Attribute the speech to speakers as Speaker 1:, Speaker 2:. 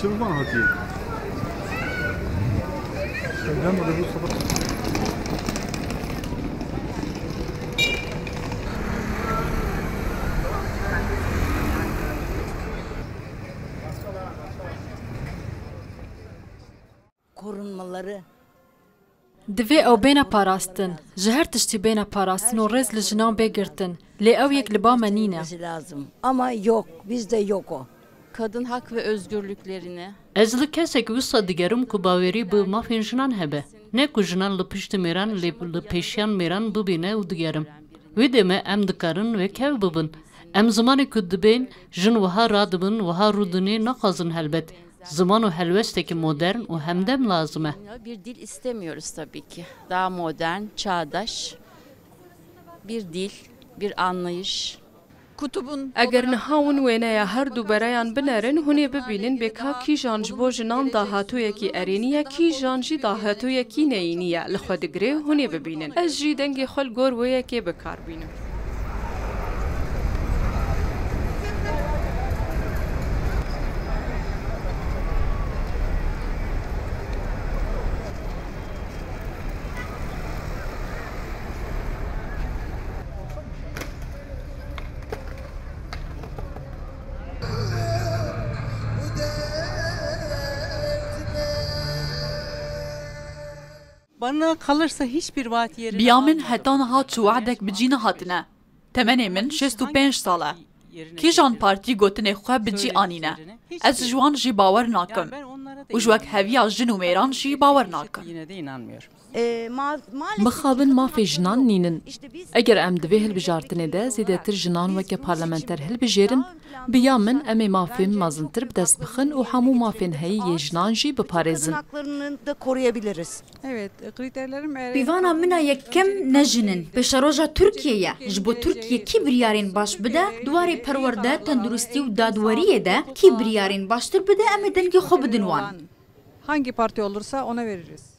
Speaker 1: Çılvan hati. Şeyden böyle bu sabah.
Speaker 2: Korunmaları.
Speaker 3: Divê ew bêne parastin, ji her tiştî bêne parastin û rêz li jinan bêgirtin. Lê ew yek li ba me nîne.
Speaker 2: Lazım. Ama yok, bizde yok o.
Speaker 4: Kadın hak ve özgürlüklerini.
Speaker 5: Ez li kesek wisa digerim ku bawerî bi mafên jinan hebe. Ne ku jinan li piştî mêran lê li pêşiyan mêran bibîne û digerim. Wê demê em dikarin wê kev bibin. Em zimanê ku dibên jin wiha radibin, wiha rûdinê naxwazin helbet. Zaman û helwestekî modern û hemdem lazım e.
Speaker 4: Bir dil istemiyoruz tabii ki. Daha modern, çağdaş bir dil, bir anlayış.
Speaker 6: Eger nihawin wêneya her du berayan binerin, hûnê bibînin bêka kîjan ji bo jinan dahatûyekî erênî ye, kîjan jî dahatûyekî neyînî ye. Li xwe digire hûnê bibînin. Ez jî dengê xwe li gor wê yekê bikar bînim.
Speaker 7: Bana kalırsa hiçbir vaat yerine
Speaker 8: Biyamin heta niha çûwedek bicî nehatine. Temenê min 65 sal e. Kîjan partî gotinê xwe bicî anîne. Ez ji wan jî bawer nakim. û ji wek heviya jin û mêran jî bawer nakim.
Speaker 7: Yine de inanmıyorum.
Speaker 3: Mixabin mafê jinan nînin. Eger em divê hilbijartinê de zêdetir jinan weke parlamenter hilbijêrin, biya min em ê mafên mezintir bi dest bixin û hemû mafên heyî yê jinan jî biparêzin.
Speaker 2: Haklarını da koruyabiliriz.
Speaker 7: Evet, kriterlerim
Speaker 9: Pîvana min a yekem ne jinin. Pêşeroja Tirkiyeyê ji bo Tirkiye kî biryarên baş bide, duwarê perwerde, tenduristî û dadweriyê de kî biryarên baştir bide em ê dengê xwe bidin wan.
Speaker 7: hangi parti olursa ona veririz.